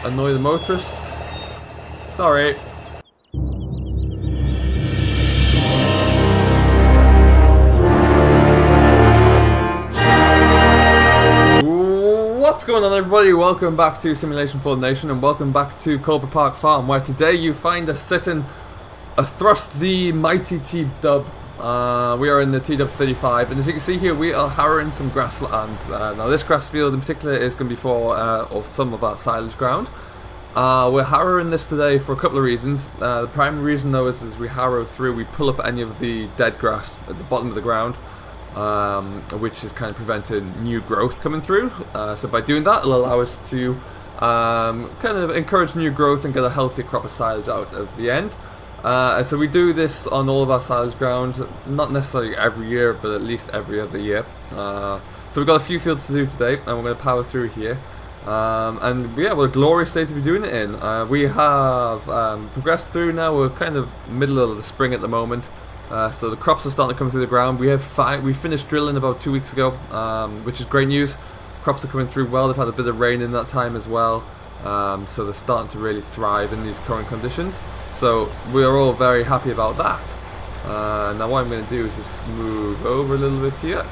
annoy the motorist. Sorry. What's going on, everybody? Welcome back to Simulation Full Nation, and welcome back to Coldborough Park Farm, where today you find us sitting athrust the mighty T-Dub. We are in the T-Dub 35, and as you can see here, we are harrowing some grassland. Now this grass field in particular is going to be for or some of our silage ground. We're harrowing this today for a couple of reasons. The primary reason though is as we harrow through, we pull up any of the dead grass at the bottom of the ground, which is kind of preventing new growth coming through. So by doing that, it'll allow us to kind of encourage new growth and get a healthy crop of silage out of the end. And so we do this on all of our silage ground, not necessarily every year, but at least every other year. So we've got a few fields to do today, and we're going to power through here. And yeah, what a glorious day to be doing it in. We have progressed through now. We're kind of middle of the spring at the moment. So the crops are starting to come through the ground. We finished drilling about 2 weeks ago, which is great news. Crops are coming through well. They've had a bit of rain in that time as well, so they're starting to really thrive in these current conditions. So we are all very happy about that. Now what I'm going to do is just move over a little bit here.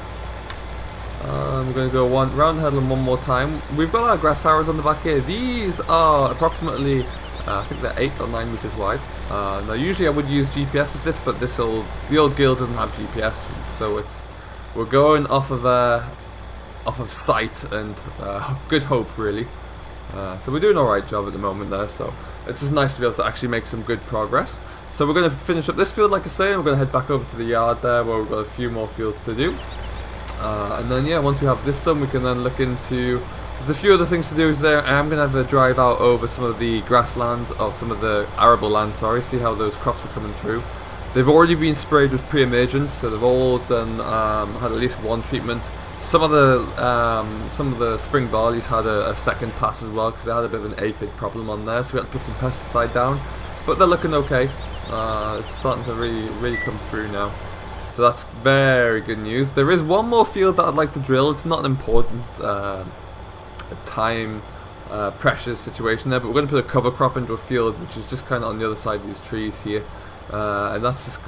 We're going to go round headland one more time. We've got our grass harrows on the back here. These are approximately, I think they're 8 or 9 meters wide. Now usually I would use GPS with this, but the old Gill doesn't have GPS, so we're going off of sight and good hope really. So we're doing an alright job at the moment there, so it's just nice to be able to actually make some good progress. So we're going to finish up this field like I say, and we're going to head back over to the yard there where we've got a few more fields to do. And then yeah, once we have this done, we can then look into, there's a few other things to do today. I am going to have a drive out over some of the grassland, or some of the arable land, sorry, see how those crops are coming through. They've already been sprayed with pre-emergent, so they've all done, had at least one treatment. Some of the spring barley's had a second pass as well, because they had a bit of an aphid problem on there, so we had to put some pesticide down. But they're looking okay. It's starting to really come through now. So that's very good news. There is one more field that I'd like to drill. It's not an important time precious situation there, but we're going to put a cover crop into a field which is just kind of on the other side of these trees here, and that's just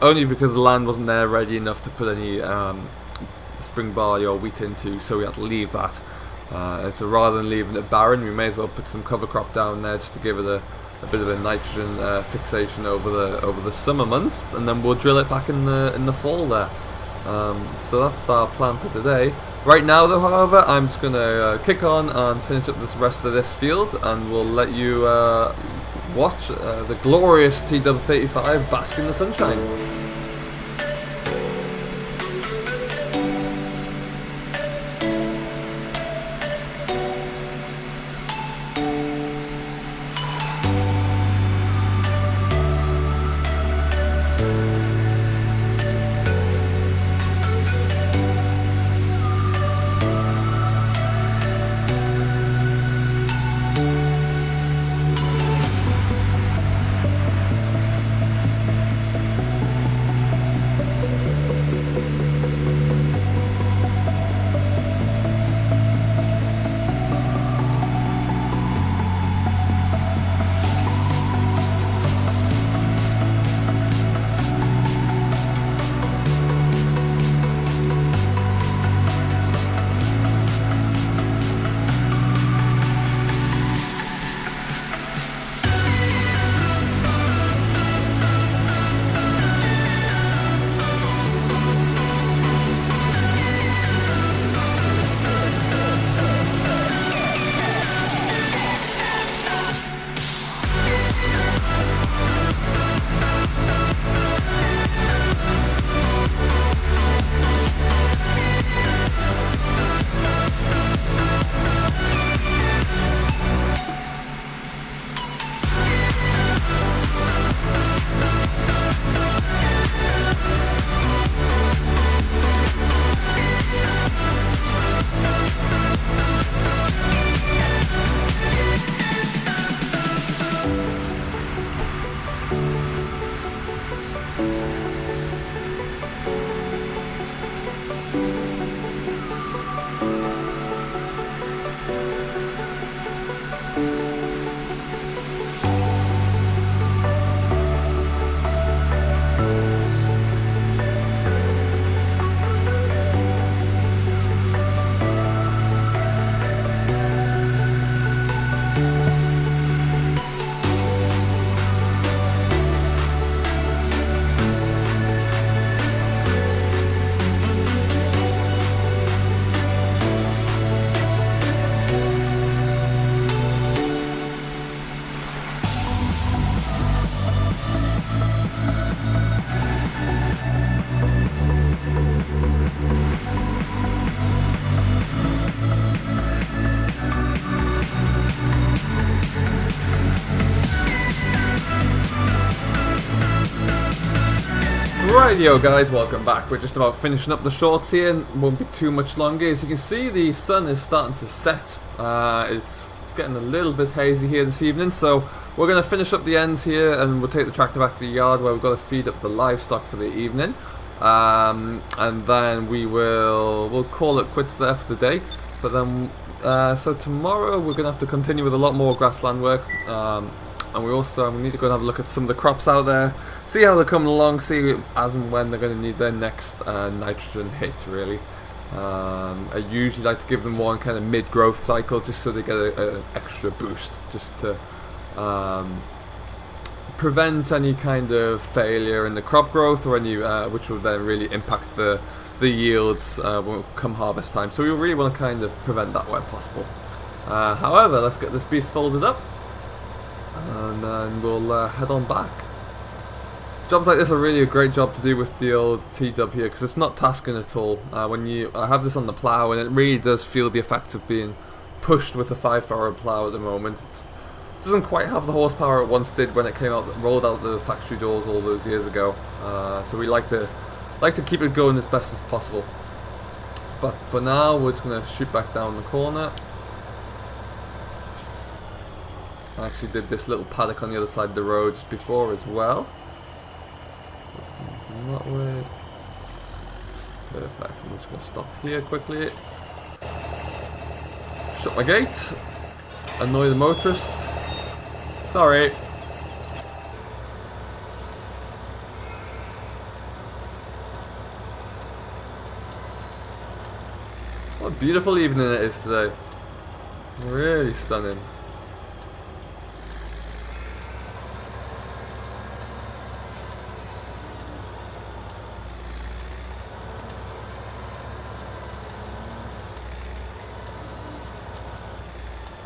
only because the land wasn't there ready enough to put any spring barley or wheat into, so we had to leave that. And so rather than leaving it barren, we may as well put some cover crop down there just to give it a bit of a nitrogen fixation over the summer months, and then we'll drill it back in the fall there. So that's our plan for today. Right now though, however, I'm just going to kick on and finish up this rest of this field, and we'll let you watch the glorious T-Dub 35 bask in the sunshine. Rightio guys, welcome back. We're just about finishing up the shorts here and won't be too much longer. As you can see, the sun is starting to set. It's getting a little bit hazy here this evening, so we're going to finish up the ends here and we'll take the tractor back to the yard where we've got to feed up the livestock for the evening. And then we'll call it quits there for the day. But then, so tomorrow we're going to have to continue with a lot more grassland work. And we need to go and have a look at some of the crops out there, see how they're coming along, see as and when they're going to need their next nitrogen hit, really. I usually like to give them one kind of mid-growth cycle just so they get an extra boost, just to prevent any kind of failure in the crop growth or any which will then really impact the yields come harvest time. So we really want to kind of prevent that where possible. However, let's get this beast folded up and then we'll head on back. Jobs like this are really a great job to do with the old T-dub here because it's not tasking at all. I have this on the plough and it really does feel the effects of being pushed with a 5-furrow plough at the moment. It doesn't quite have the horsepower it once did when it rolled out the factory doors all those years ago. So we like to keep it going as best as possible. But for now, we're just going to shoot back down the corner. I actually did this little paddock on the other side of the road just before as well. That way. Perfect. I'm just going to stop here quickly. Shut my gate. Annoy the motorist. Sorry. What a beautiful evening it is today. Really stunning.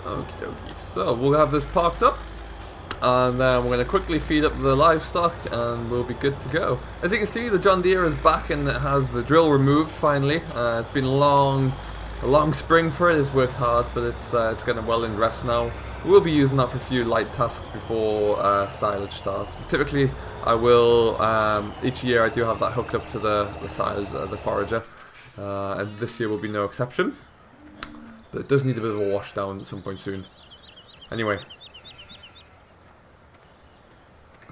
Okie dokie. So we'll have this parked up and then we're going to quickly feed up the livestock and we'll be good to go. As you can see, the John Deere is back and it has the drill removed finally. It's been a long spring for it. It's worked hard, but it's getting well in rest now. We'll be using that for a few light tasks before silage starts. And typically I will, each year I do have that hooked up to the silage, the forager, and this year will be no exception. But it does need a bit of a wash down at some point soon. Anyway.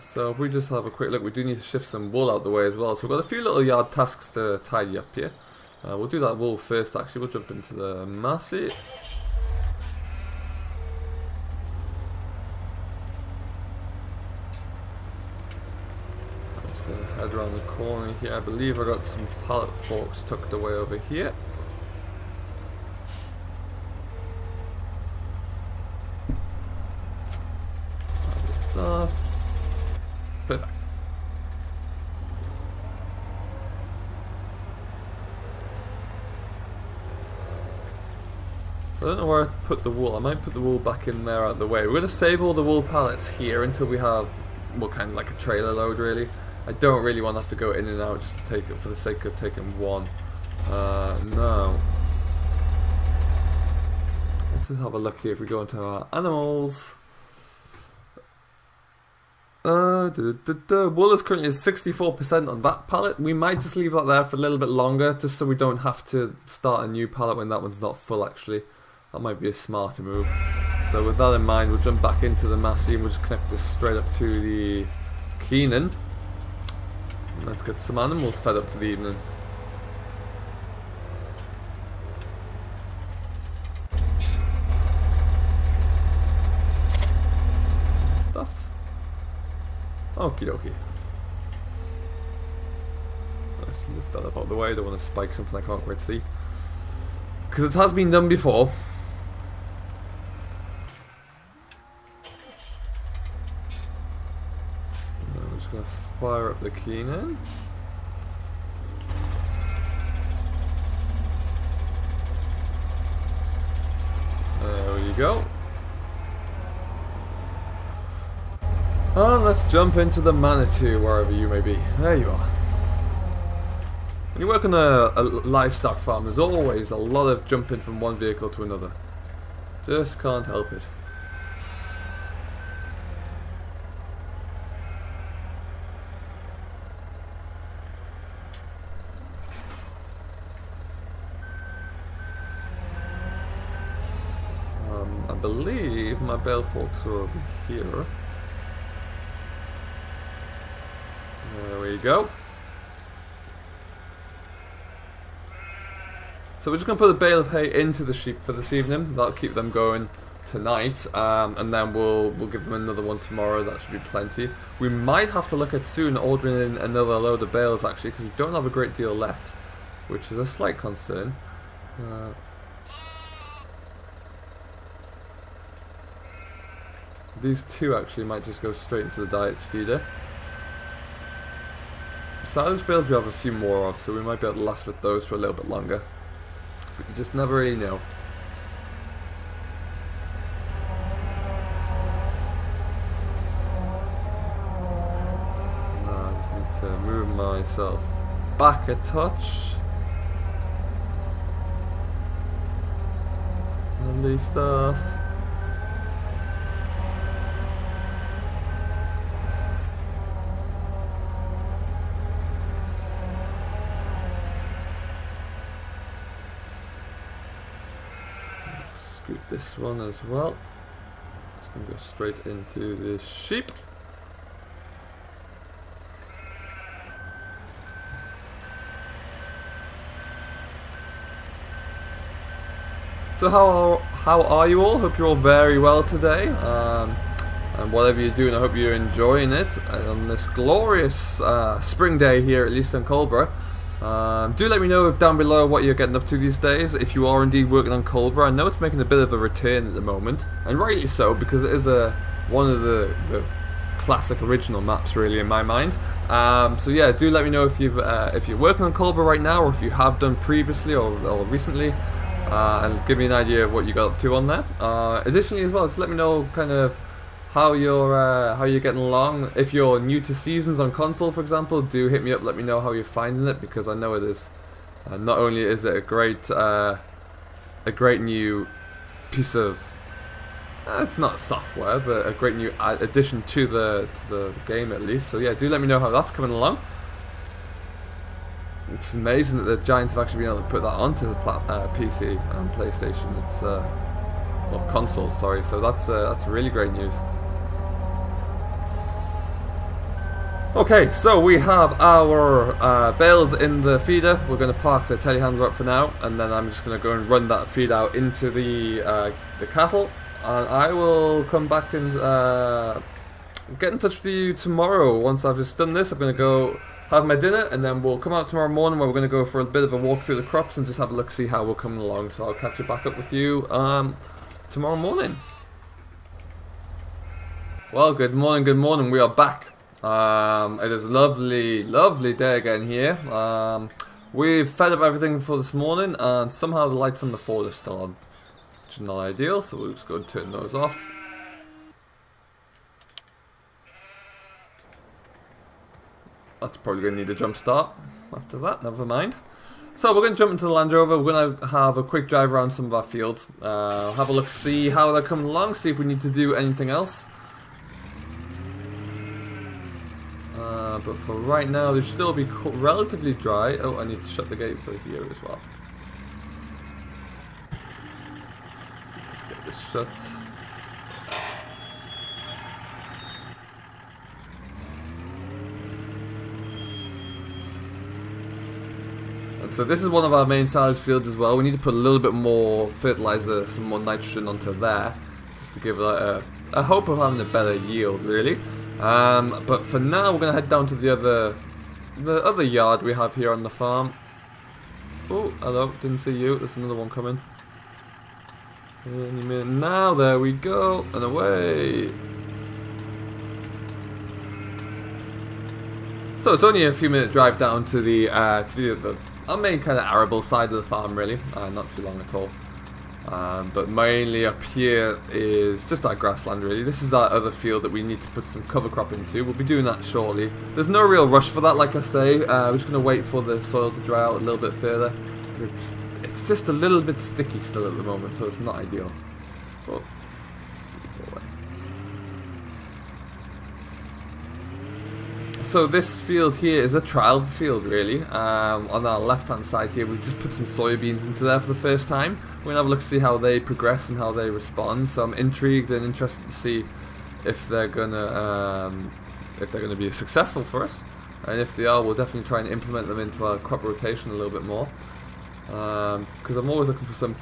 So if we just have a quick look, we do need to shift some wool out the way as well. So we've got a few little yard tasks to tidy up here. We'll do that wool first actually. We'll jump into the Massey. I'm just going to head around the corner here. I believe I got some pallet forks tucked away over here. Perfect. So I don't know where I put the wool. I might put the wool back in there out of the way. We're going to save all the wool pallets here until we have, well, kind of like a trailer load really. I don't really want to have to go in and out just to take it for the sake of taking one. No. Let's just have a look here if we go into our animals. Wool is currently at 64% on that pallet. We might just leave that there for a little bit longer, just so we don't have to start a new pallet when that one's not full actually. That might be a smarter move. So with that in mind, we'll jump back into the Massey and we'll just connect this straight up to the Keenan. And let's get some animals fed up for the evening. Okie dokie. Let's lift that up out of the way. I don't want to spike something I can't quite see. Because it has been done before. And I'm just going to fire up the Keenan. There you go. And let's jump into the Manitou, wherever you may be. There you are. When you work on a livestock farm, there's always a lot of jumping from one vehicle to another. Just can't help it. my bale forks are over here. There we go. So we're just going to put a bale of hay into the sheep for this evening. That'll keep them going tonight, and then we'll give them another one tomorrow. That should be plenty. We might have to look at soon ordering in another load of bales actually, because we don't have a great deal left, which is a slight concern. These two actually might just go straight into the diet feeder. Silage bales we have a few more of, so we might be able to last with those for a little bit longer. But you just never really know. No, I just need to move myself back a touch. Lovely stuff. Scoot this one as well. It's going to go straight into the sheep. So how are you all? Hope you're all very well today. And whatever you're doing, I hope you're enjoying it. And on this glorious spring day here, at least in Coldborough. Do let me know down below what you're getting up to these days, if you are indeed working on Coldborough. I know it's making a bit of a return at the moment, and rightly so, because it is one of the classic original maps really in my mind. So yeah, do let me know if you're working on Coldborough right now, or if you have done previously or recently, and give me an idea of what you got up to on there. Additionally as well, just let me know kind of how you're getting along. If you're new to Seasons on console, for example, do hit me up, let me know how you're finding it, because I know it is not only is it a great new piece of it's not software, but a great new addition to the game at least. So yeah, do let me know how that's coming along. It's amazing that the Giants have actually been able to put that onto the PC and PlayStation. It's well, consoles, sorry. So that's really great news. Okay, so we have our bales in the feeder. We're going to park the telehandler up for now, and then I'm just going to go and run that feed out into the cattle, and I will come back and get in touch with you tomorrow. Once I've just done this, I'm going to go have my dinner, and then we'll come out tomorrow morning where we're going to go for a bit of a walk through the crops and just have a look, see how we're coming along. So I'll catch you back up with you tomorrow morning. Well, good morning. We are back. It is a lovely day again here. We've fed up everything for this morning, and somehow the lights on the Ford are still on, which is not ideal, so we'll just go and turn those off. That's probably going to need a jump start after that, never mind. So we're going to jump into the Land Rover. We're going to have a quick drive around some of our fields, have a look, see how they're coming along, see if we need to do anything else. But for right now, they should still be relatively dry. Oh, I need to shut the gate for here as well. Let's get this shut. And so this is one of our main silage fields as well. We need to put a little bit more fertilizer, some more nitrogen onto there, just to give it a hope of having a better yield, really. But for now, we're going to head down to the other yard we have here on the farm. Oh, hello, didn't see you. There's another one coming. Any minute now, there we go, and away. So it's only a few minute drive down to the our main kind of arable side of the farm, really. Not too long at all. But mainly up here is just our grassland, really. This is that other field that we need to put some cover crop into. We'll be doing that shortly. There's no real rush for that, like I say. We're just going to wait for the soil to dry out a little bit further. It's just a little bit sticky still at the moment, so it's not ideal. Oh. So this field here is a trial field, really. On our left-hand side here, we've just put some soybeans into there for the first time. We're gonna have a look to see how they progress and how they respond. So I'm intrigued and interested to see if they're gonna be successful for us. And if they are, we'll definitely try and implement them into our crop rotation a little bit more. Because I'm always looking for some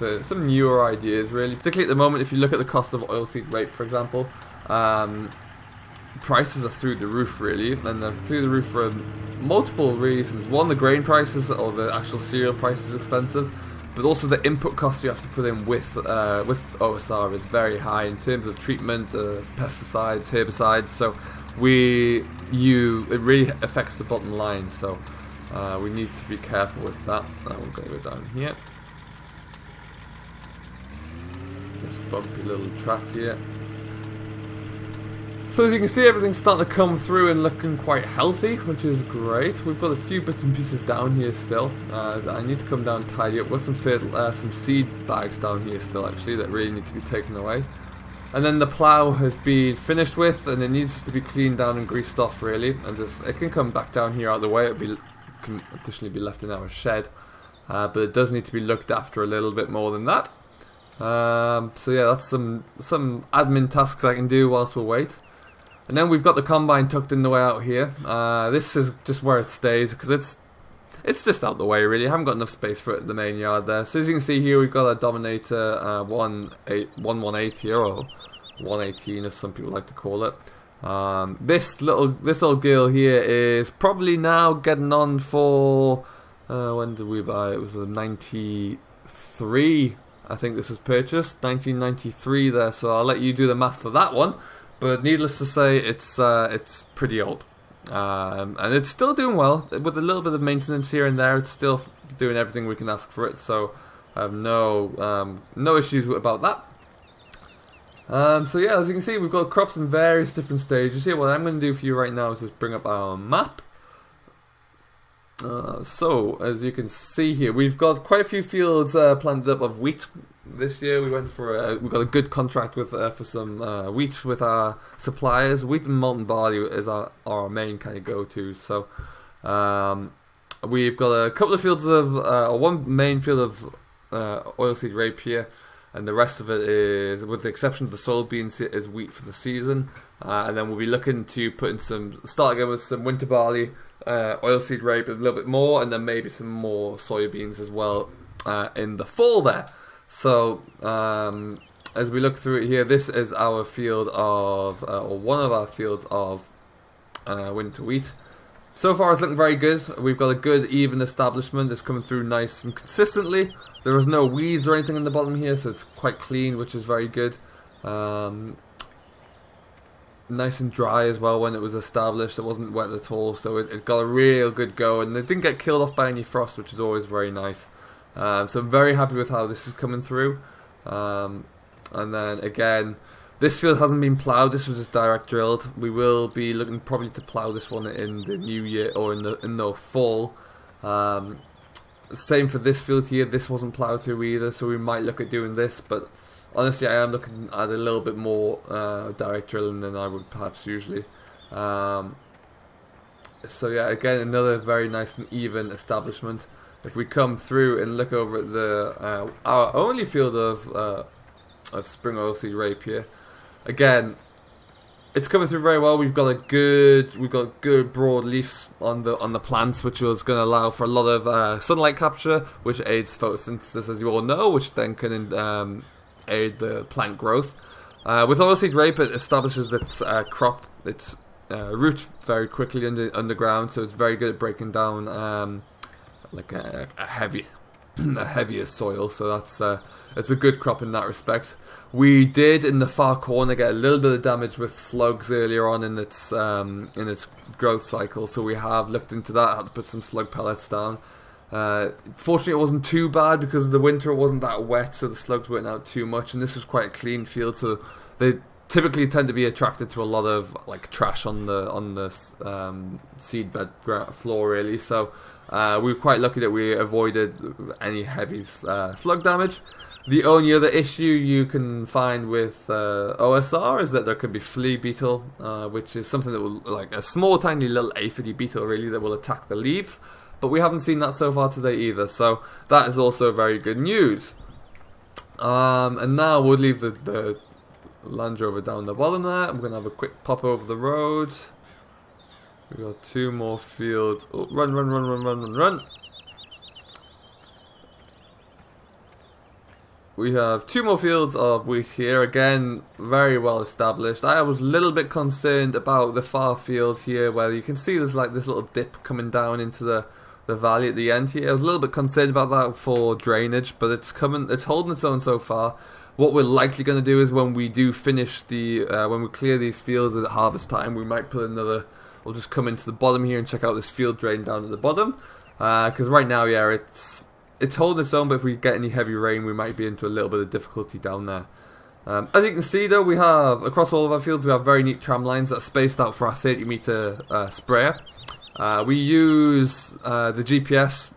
newer ideas, really. Particularly at the moment, if you look at the cost of oilseed rape, for example. Prices are through the roof, really, and they're through the roof for multiple reasons. One, the grain prices or the actual cereal price is expensive, but also the input costs you have to put in with OSR is very high in terms of treatment, pesticides, herbicides. So it really affects the bottom line. So we need to be careful with that. We're going to go down here. This bumpy little track here. So as you can see, everything's starting to come through and looking quite healthy, which is great. We've got a few bits and pieces down here still that I need to come down and tidy up. We've got some seed bags down here still, actually, that really need to be taken away. And then the plough has been finished with, and it needs to be cleaned down and greased off, really. And it can come back down here out of the way. It can additionally be left in our shed, but it does need to be looked after a little bit more than that. So yeah, that's some admin tasks I can do whilst we wait. And then we've got the combine tucked in the way out here. This is just where it stays because it's just out the way, really. I haven't got enough space for it in the main yard there. So as you can see here, we've got a Dominator 118 here, or 118 as some people like to call it. This old girl here is probably now getting on for when did we buy it? It was a 93. I think this was purchased 1993 there. So I'll let you do the math for that one. But needless to say, it's pretty old, and it's still doing well with a little bit of maintenance here and there. It's still doing everything we can ask for it, so I have no issues about that. So yeah, as you can see, we've got crops in various different stages here. What I'm going to do for you right now is just bring up our map. So as you can see here, we've got quite a few fields planted up of wheat. This year we went for we got a good contract with for some wheat with our suppliers. Wheat and malted barley is our main kind of go-to. So we've got a couple of fields of one main field of oilseed rape here, and the rest of it is, with the exception of the soybeans, is wheat for the season. And then we'll be looking to start again with some winter barley, oilseed rape a little bit more, and then maybe some more soybeans as well in the fall there. So, as we look through it here, this is our field of, or one of our fields of winter wheat. So far it's looking very good. We've got a good even establishment. It's coming through nice and consistently. There is no weeds or anything in the bottom here, so it's quite clean, which is very good. Nice and dry as well when it was established. It wasn't wet at all, so it got a real good go, and it didn't get killed off by any frost, which is always very nice. So I'm very happy with how this is coming through. And then again, this field hasn't been ploughed. This was just direct drilled. We will be looking probably to plough this one in the new year or in the fall. Same for this field here. This wasn't ploughed through either, so we might look at doing this. But honestly, I am looking at a little bit more direct drilling than I would perhaps usually. So yeah, again, another very nice and even establishment. If we come through and look over at our only field of spring oilseed rape here, again, it's coming through very well. We've got good broad leaves on the plants, which was going to allow for a lot of sunlight capture, which aids photosynthesis, as you all know, which then can aid the plant growth. With oilseed rape, it establishes its roots very quickly underground, so it's very good at breaking down like a heavier soil, so it's a good crop in that respect. We did in the far corner get a little bit of damage with slugs earlier on in its growth cycle, so we have looked into that. Had to put some slug pellets down. Fortunately, it wasn't too bad because the winter wasn't that wet, so the slugs weren't out too much, and this was quite a clean field, so they typically tend to be attracted to a lot of like trash on the seedbed floor, really. So we were quite lucky that we avoided any heavy slug damage. The only other issue you can find with OSR is that there could be flea beetle, which is something that will, like a small tiny little aphidy beetle really, that will attack the leaves. But we haven't seen that so far today either, so that is also very good news. And now we'll leave the Land Rover down the bottom there. I'm going to have a quick pop over the road. We've got 2 more fields. Oh, run, run, run, run, run, run, run. We have 2 more fields of wheat here. Again, very well established. I was a little bit concerned about the far field here, where you can see there's like this little dip coming down into the valley at the end here. I was a little bit concerned about that for drainage, but it's holding its own so far. What we're likely going to do is when we do finish when we clear these fields at harvest time, we might put another, we'll just come into the bottom here and check out this field drain down at the bottom. Because right now, yeah, it's holding its own, but if we get any heavy rain, we might be into a little bit of difficulty down there. As you can see though, we have, across all of our fields, we have very neat tram lines that are spaced out for our 30-meter sprayer. We use the GPS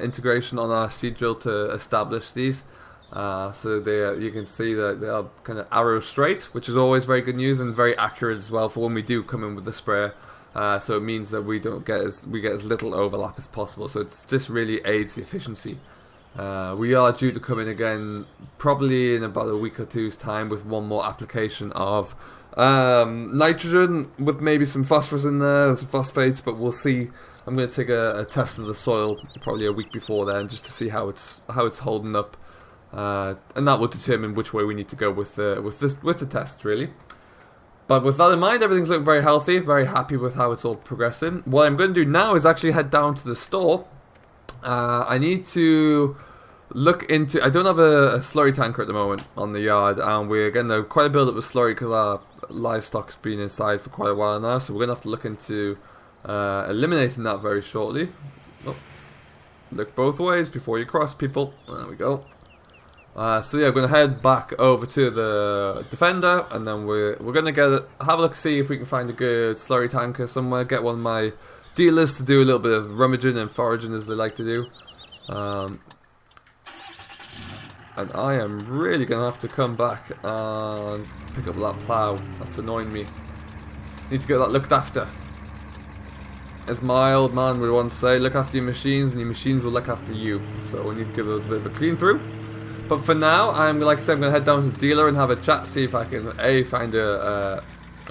integration on our seed drill to establish these. So you can see that they are kind of arrow straight, which is always very good news and very accurate as well for when we do come in with the sprayer. So it means that we get as little overlap as possible. So it just really aids the efficiency. We are due to come in again probably in about a week or two's time with one more application of nitrogen with maybe some phosphorus in there, some phosphates, but we'll see. I'm going to take a test of the soil probably a week before then, just to see how it's holding up, and that will determine which way we need to go with the test really. But with that in mind, everything's looking very healthy, very happy with how it's all progressing. What I'm going to do now is actually head down to the store. I need to look into, I don't have a slurry tanker at the moment on the yard, and we're getting quite a build up of slurry because our livestock's been inside for quite a while now, so we're going to have to look into eliminating that very shortly. Oh, look both ways before you cross, people. There we go. So yeah, we're going to head back over to the Defender, and then we're going to have a look, see if we can find a good slurry tanker somewhere, get one of my dealers to do a little bit of rummaging and foraging as they like to do. And I am really going to have to come back and pick up that plough. That's annoying me. Need to get that looked after. As my old man would once say, look after your machines and your machines will look after you. So we need to give those a bit of a clean through. But for now, like I said, I'm going to head down to the dealer and have a chat, see if I can A, find a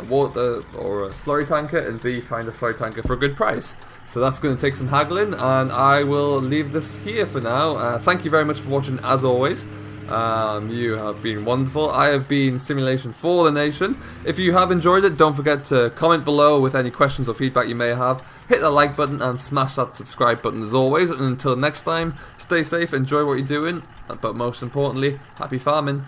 water or a slurry tanker, and B, find a slurry tanker for a good price. So that's going to take some haggling, and I will leave this here for now. Thank you very much for watching, as always. You have been wonderful. I have been Simulation for the Nation. If you have enjoyed it, don't forget to comment below with any questions or feedback you may have. Hit the like button and smash that subscribe button as always. And until next time, stay safe, enjoy what you're doing, but most importantly, happy farming.